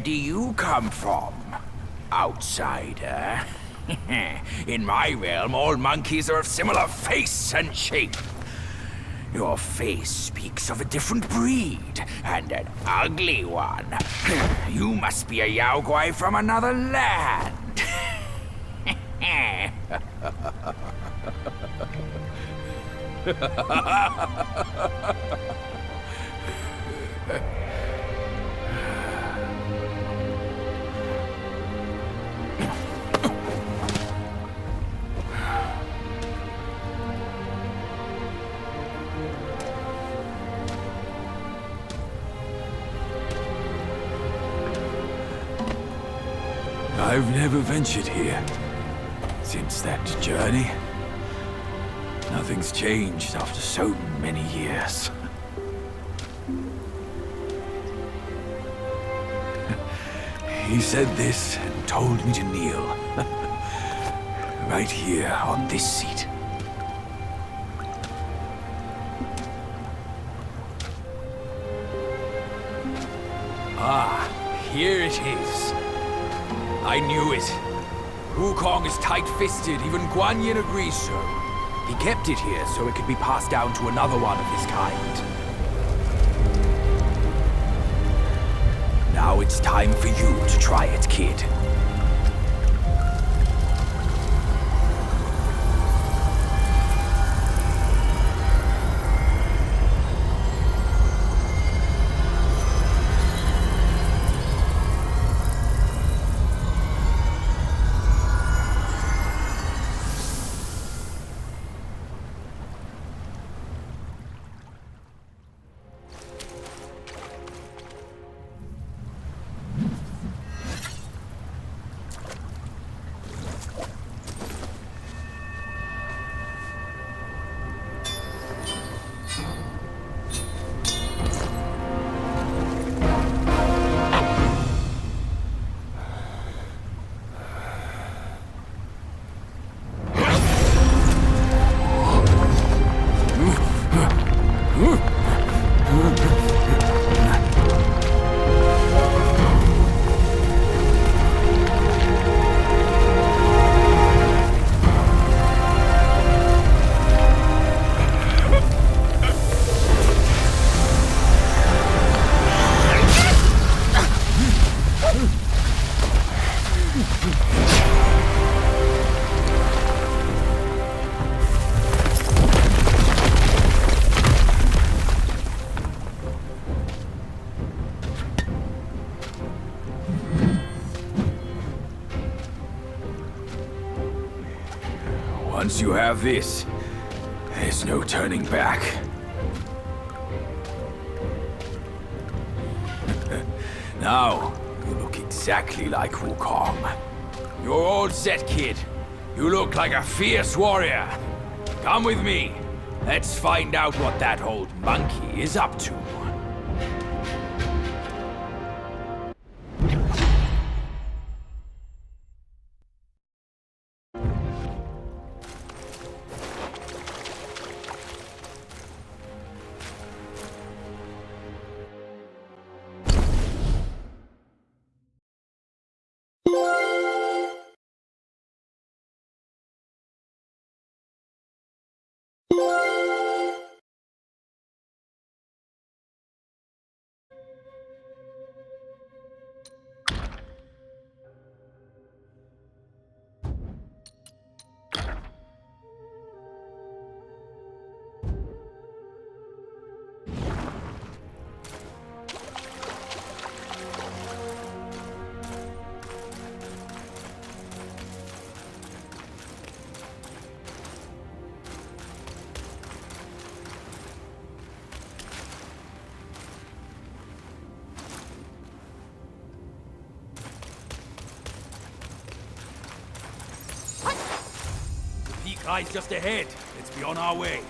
do you come from, outsider? In my realm, all monkeys are of similar face and shape. Your face speaks of a different breed, and an ugly one. You must be a Yaoguai from another land. I've never ventured here. Since that journey, nothing's changed after so many years. He said this and told me to kneel. Right here on this seat. Ah, here it is. I knew it. Wukong is tight-fisted, even Guan Yin agrees so. He kept it here so it could be passed down to another one of his kind. Now it's time for you to try it, kid. Once you have this, there's no turning back. Now, you look exactly like Wukong. You're all set, kid. You look like a fierce warrior. Come with me. Let's find out what that old monkey is up to. Eyes just ahead. Let's be on our way.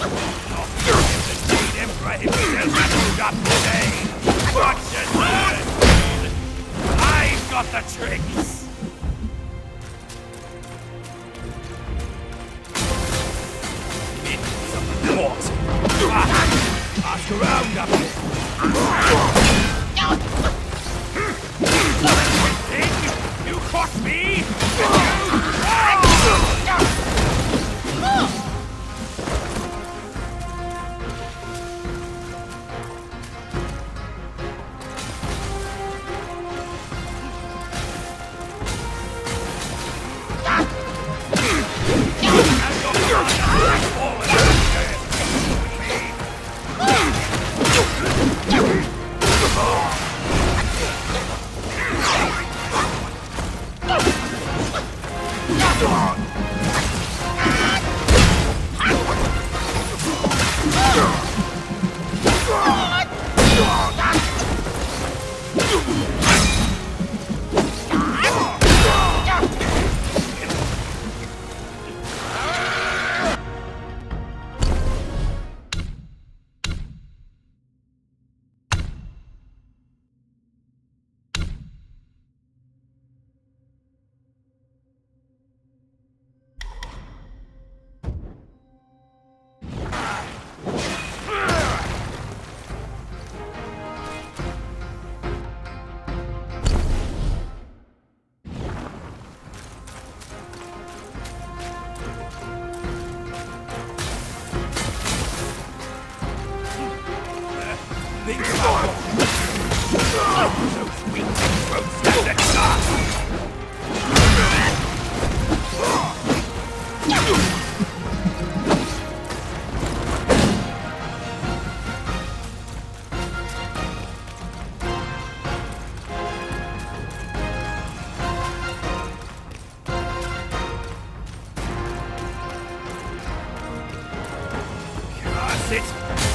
The Emperor himself has got today. Watch and learn. I've got the tricks. What? Ask around up here. You caught me!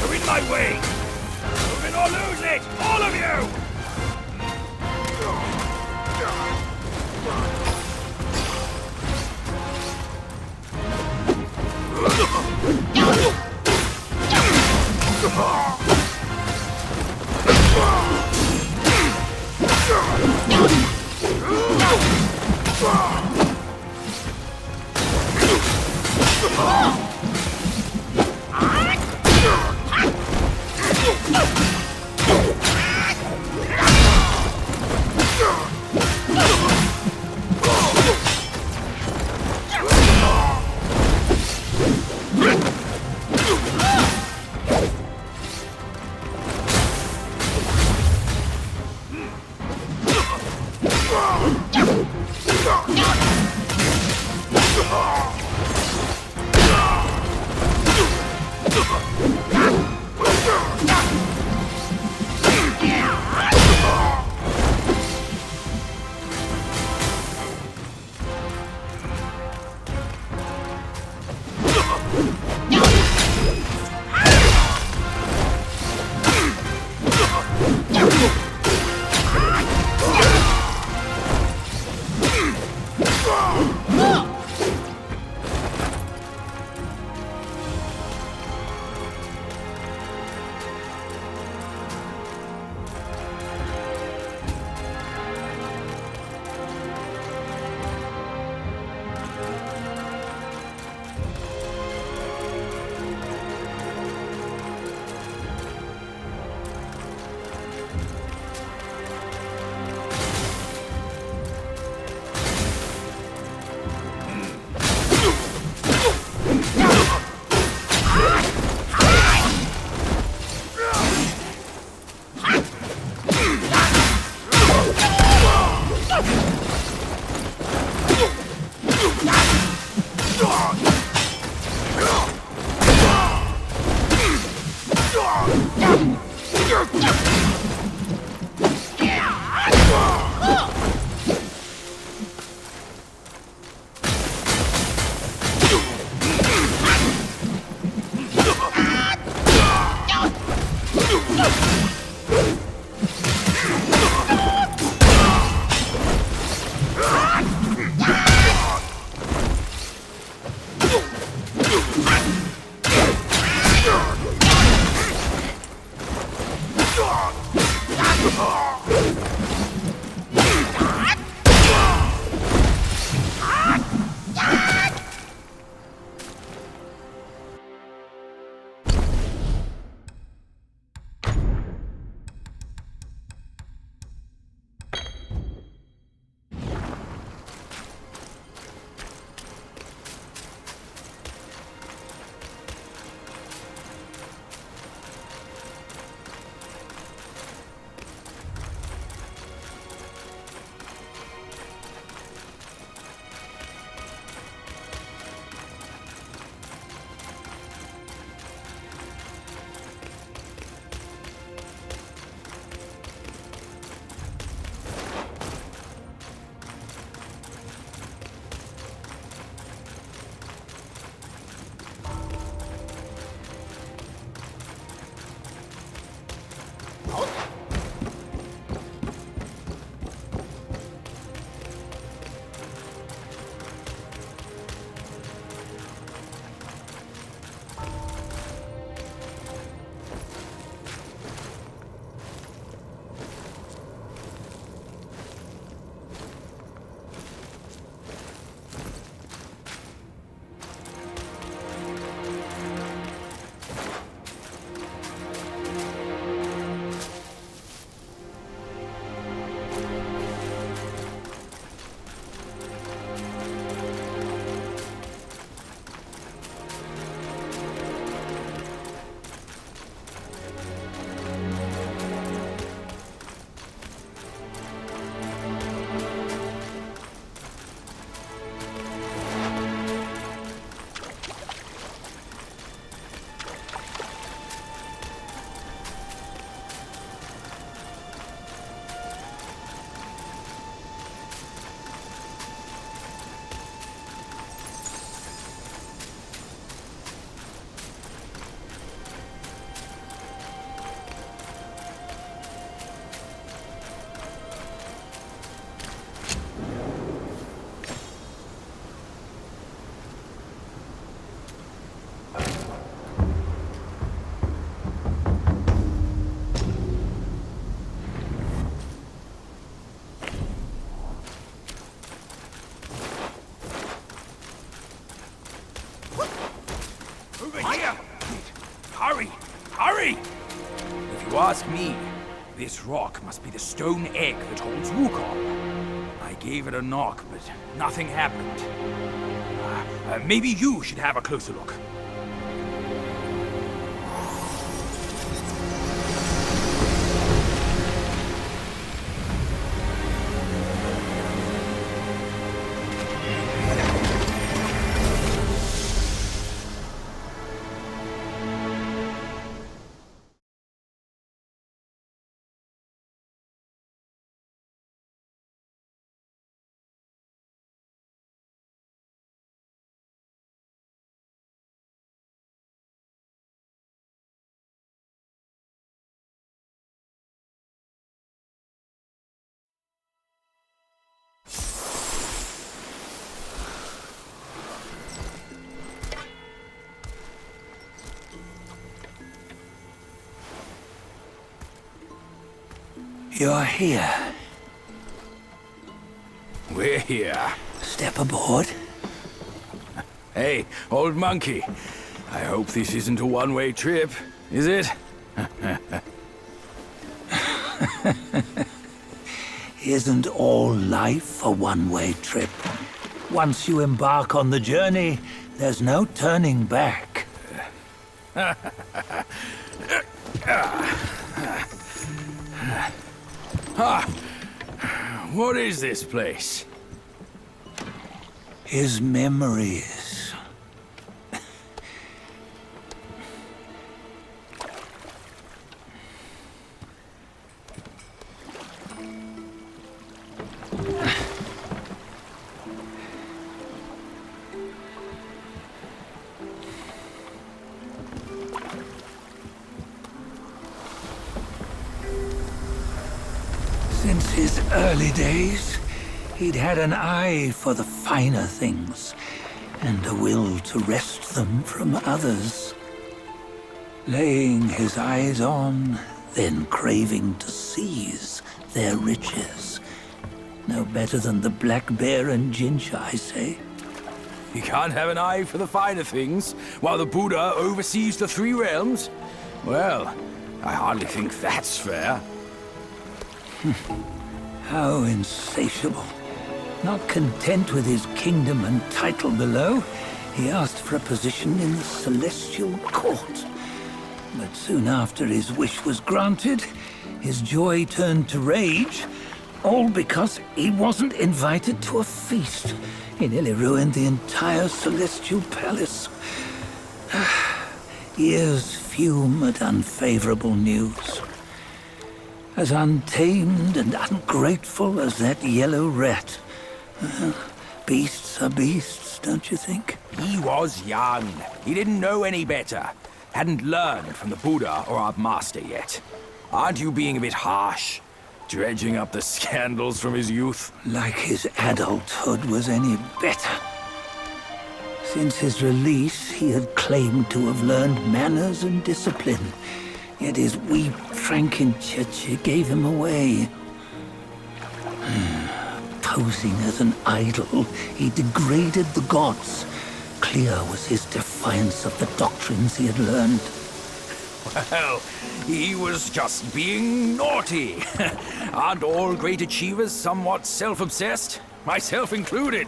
You're in my way! Move it or lose it! All of you! Hurry! Hurry! If you ask me, this rock must be the stone egg that holds Wukong. I gave it a knock, but nothing happened. Maybe you should have a closer look. You're here. We're here. Step aboard. Hey, old monkey. I hope this isn't a one-way trip, is it? Isn't all life a one-way trip? Once you embark on the journey, there's no turning back. What is this place? His memories. Since his early days, he'd had an eye for the finer things, and a will to wrest them from others. Laying his eyes on, then craving to seize their riches. No better than the black bear and ginger, I say. You can't have an eye for the finer things, while the Buddha oversees the three realms? Well, I hardly think that's fair. How insatiable. Not content with his kingdom and title below, he asked for a position in the celestial court. But soon after his wish was granted, his joy turned to rage, all because he wasn't invited to a feast. He nearly ruined the entire celestial palace. Ears fume at unfavorable news. As untamed and ungrateful as that yellow rat. Beasts are beasts, don't you think? He was young. He didn't know any better. Hadn't learned from the Buddha or our master yet. Aren't you being a bit harsh? Dredging up the scandals from his youth? Like his adulthood was any better. Since his release, he had claimed to have learned manners and discipline. Yet his weak Frankenchurch gave him away. Posing as an idol, he degraded the gods. Clear was his defiance of the doctrines he had learned. Well, he was just being naughty. Aren't all great achievers somewhat self-obsessed? Myself included.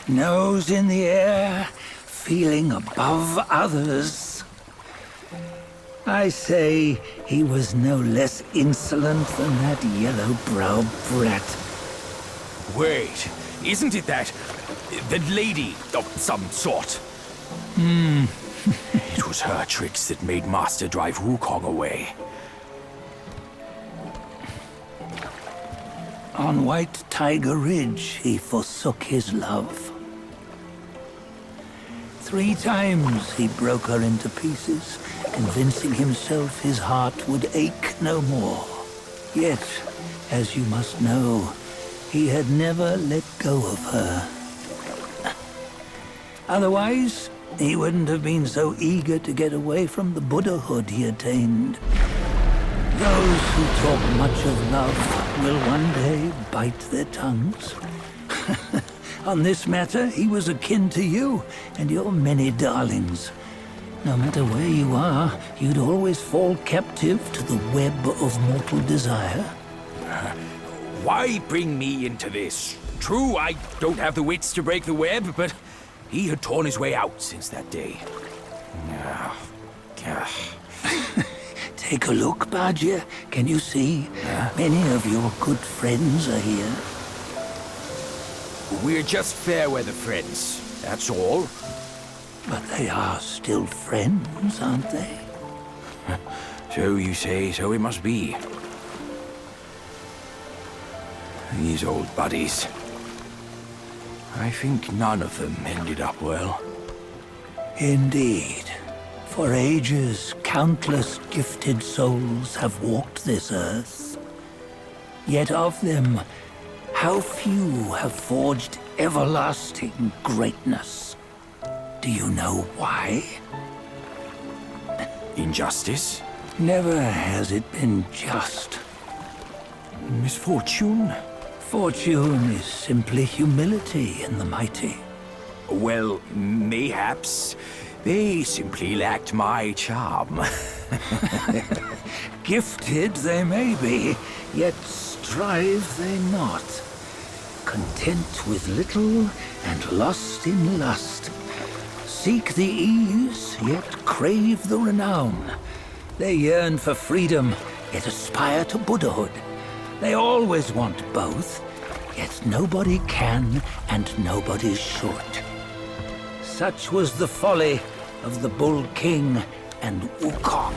Nose in the air, feeling above others. I say he was no less insolent than that yellow-browed brat. Wait, isn't it that lady of some sort? It was her tricks that made Master drive Wukong away. On White Tiger Ridge, he forsook his love. 3 times he broke her into pieces, convincing himself his heart would ache no more. Yet, as you must know, he had never let go of her. Otherwise, he wouldn't have been so eager to get away from the Buddhahood he attained. Those who talk much of love will one day bite their tongues. On this matter, he was akin to you and your many darlings. No matter where you are, you'd always fall captive to the web of mortal desire. Why bring me into this? True, I don't have the wits to break the web, but he had torn his way out since that day. Take a look, Badger. Can you see? Many of your good friends are here. We're just fair weather friends, that's all. But they are still friends, aren't they? So you say, so it must be. These old buddies. I think none of them ended up well. Indeed. For ages, countless gifted souls have walked this earth. Yet of them, how few have forged everlasting greatness? Do you know why? Injustice? Never has it been just. Misfortune? Fortune is simply humility in the mighty. Well, mayhaps. They simply lacked my charm. Gifted they may be, yet strive they not. Content with little and lost in lust. Seek the ease, yet crave the renown. They yearn for freedom, yet aspire to Buddhahood. They always want both, yet nobody can and nobody should. Such was the folly of the Bull King and Wukong.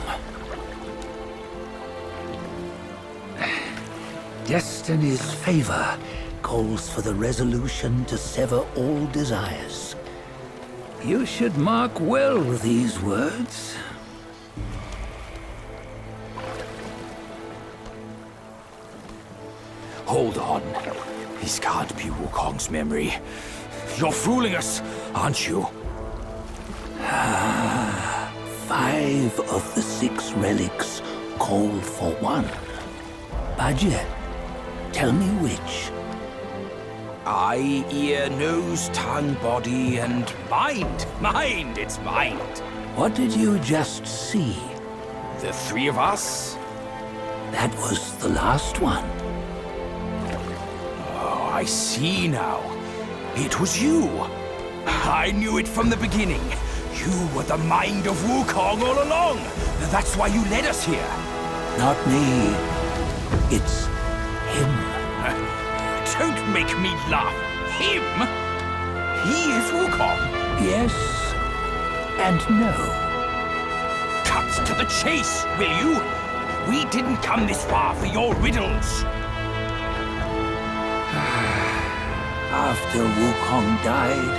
Destiny's favor calls for the resolution to sever all desires. You should mark well these words. Hold on. This can't be Wukong's memory. You're fooling us, aren't you? 5 of the 6 relics call for one. Badger, tell me which. Eye, ear, nose, tongue, body, and mind. Mind, it's mind. What did you just see? The 3 of us? That was the last one. Oh, I see now. It was you. I knew it from the beginning. You were the mind of Wukong all along. That's why you led us here. Not me. It's him. Don't make me laugh. Him? He is Wukong. Yes and no. Cut to the chase, will you? We didn't come this far for your riddles. After Wukong died,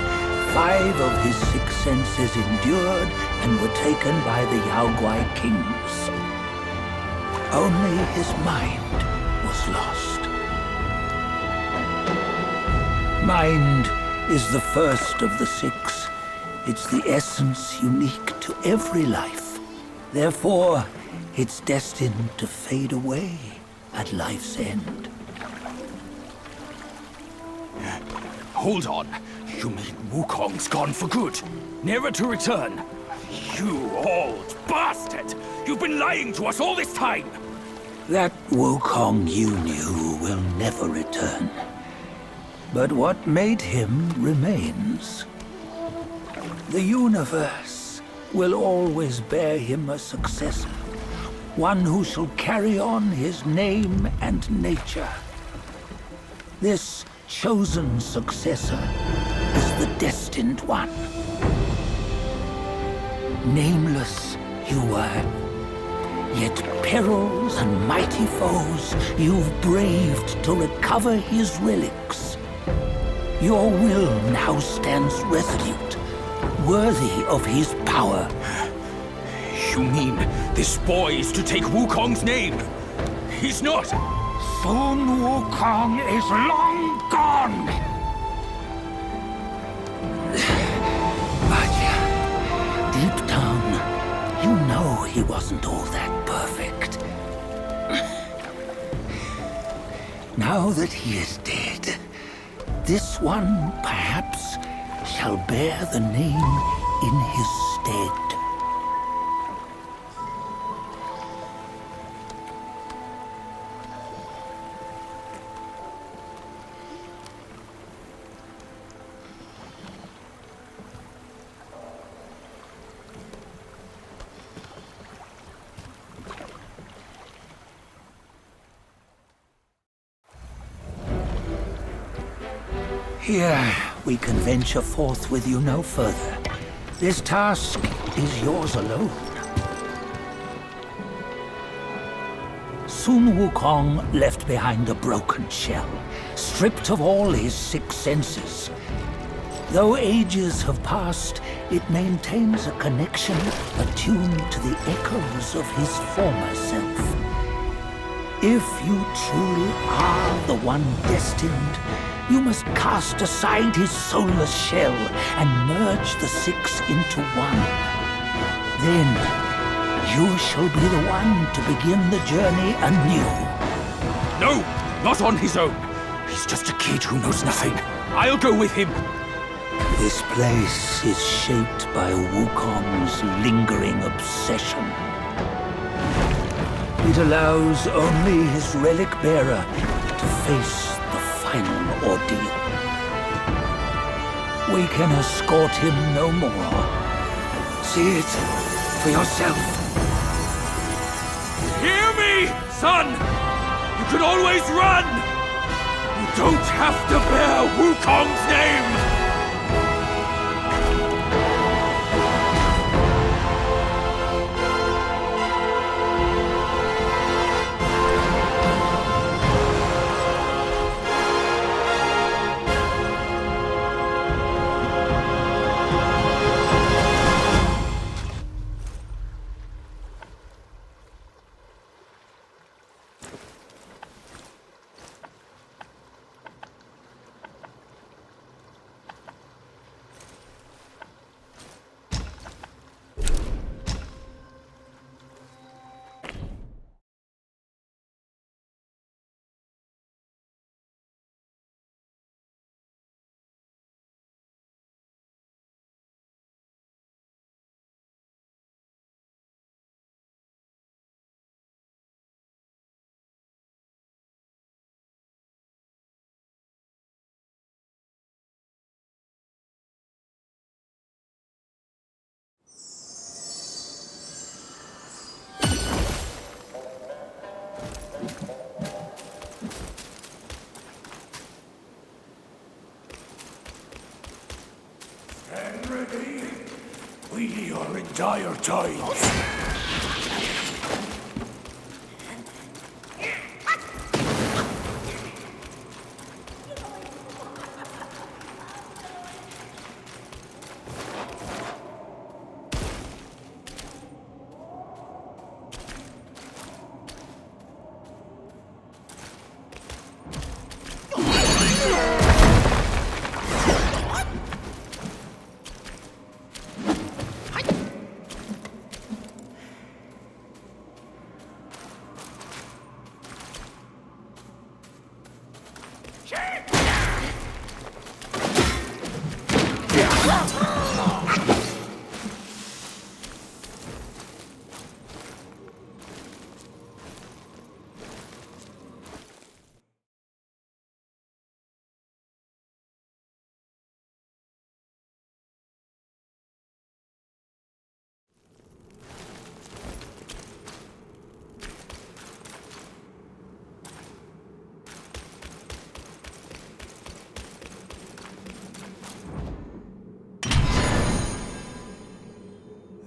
5 of his 6 senses endured and were taken by the Yaoguai kings. Only his mind was lost. Mind is the first of the 6. It's the essence unique to every life. Therefore, it's destined to fade away at life's end. Hold on. You mean Wukong's gone for good? Never to return? You old bastard! You've been lying to us all this time! That Wukong you knew will never return. But what made him remains. The universe will always bear him a successor. One who shall carry on his name and nature. This chosen successor is the destined one. Nameless you were, yet perils and mighty foes you've braved to recover his relics. Your will now stands resolute, worthy of his power. You mean this boy is to take Wukong's name? He's not! Sun Wukong is long gone! But deep down, you know he wasn't all that perfect. Now that he is dead, this one, perhaps, shall bear the name in his stead. Here, we can venture forth with you no further. This task is yours alone. Soon Wukong left behind a broken shell, stripped of all his 6 senses. Though ages have passed, it maintains a connection attuned to the echoes of his former self. If you truly are the one destined, you must cast aside his soulless shell and merge the 6 into one. Then, you shall be the one to begin the journey anew. No, not on his own. He's just a kid who knows nothing. I'll go with him. This place is shaped by Wukong's lingering obsession. It allows only his relic bearer to face the final ordeal. We can escort him no more. See it for yourself. Hear me, son! You can always run! You don't have to bear Wukong's name! We are in dire times.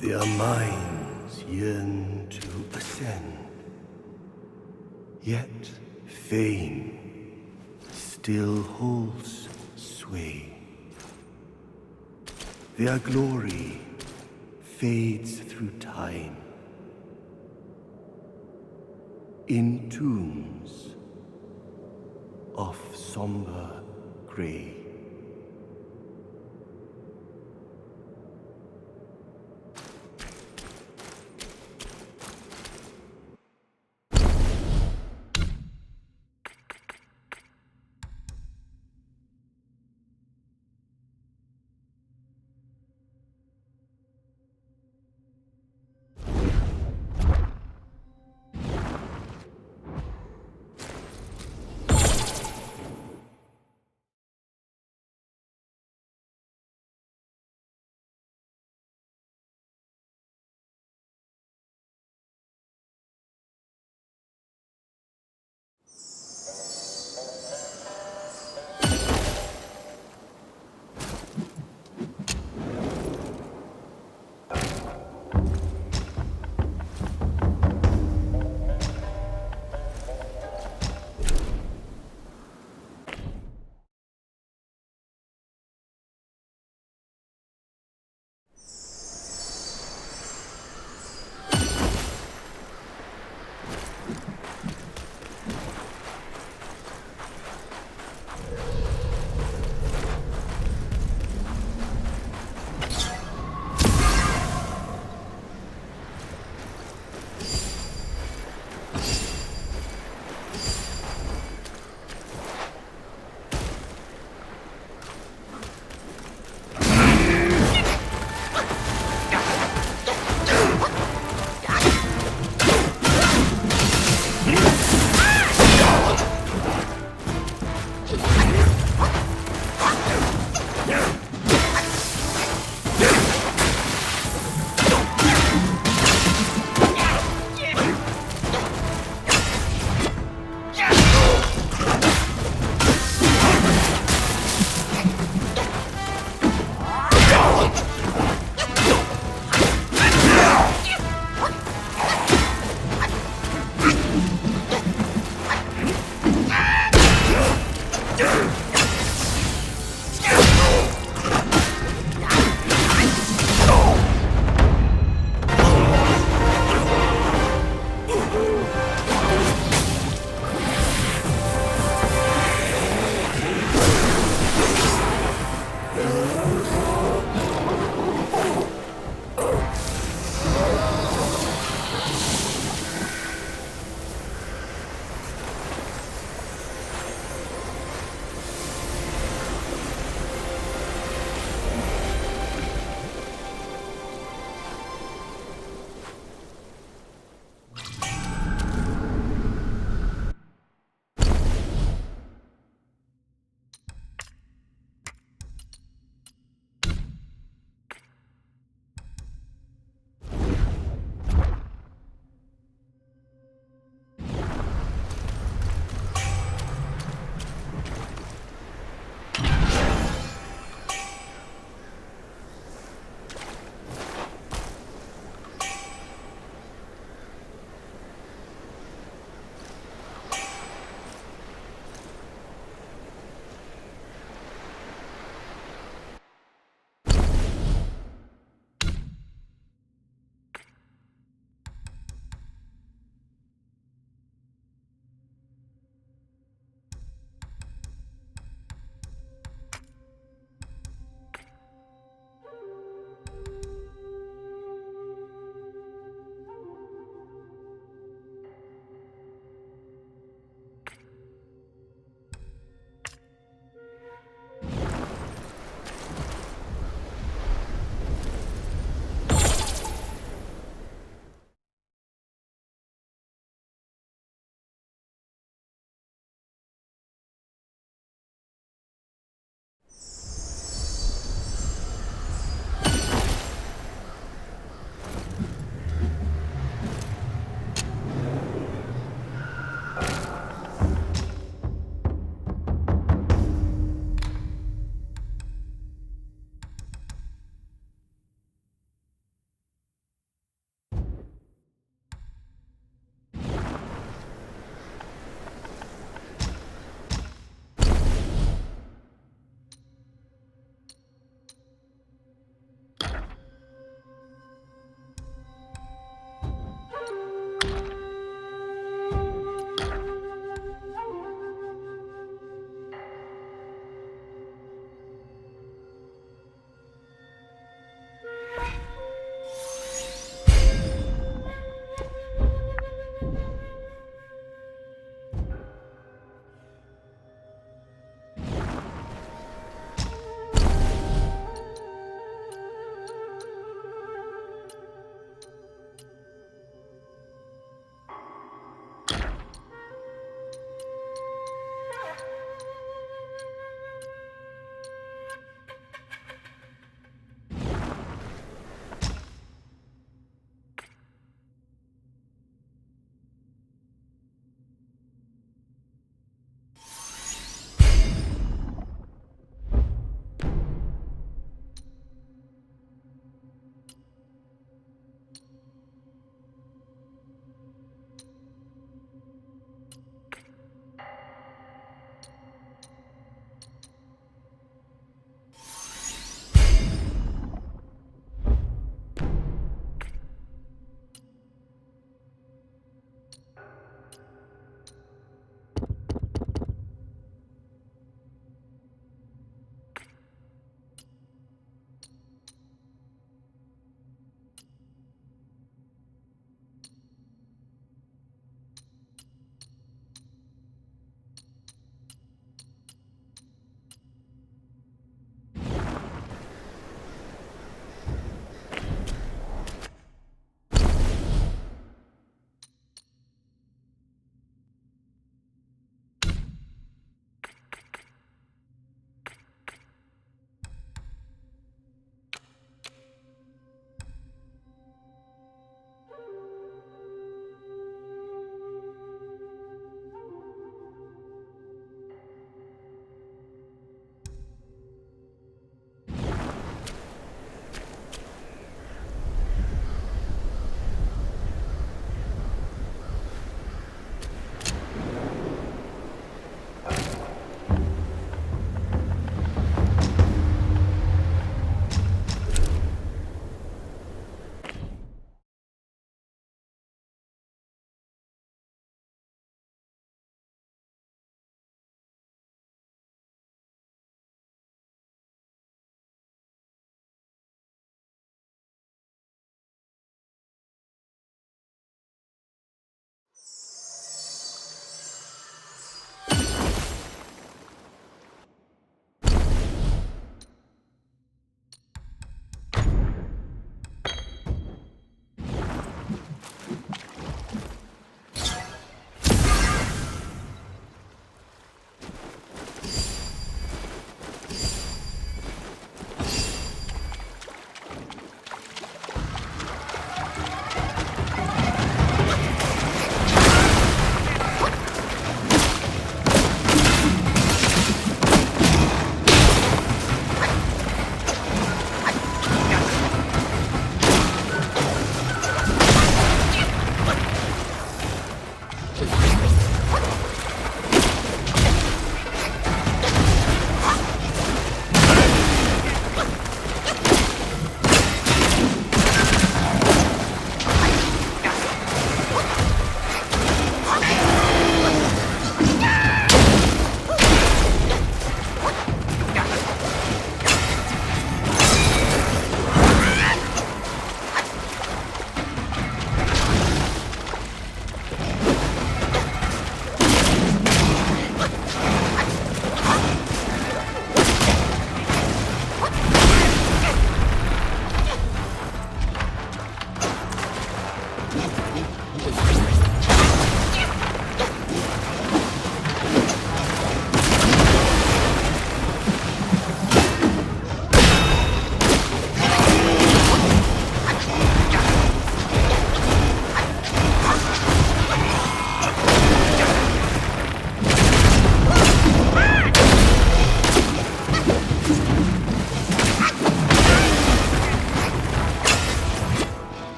Their minds yearn to ascend, yet fame still holds sway. Their glory fades through time in tombs of somber gray.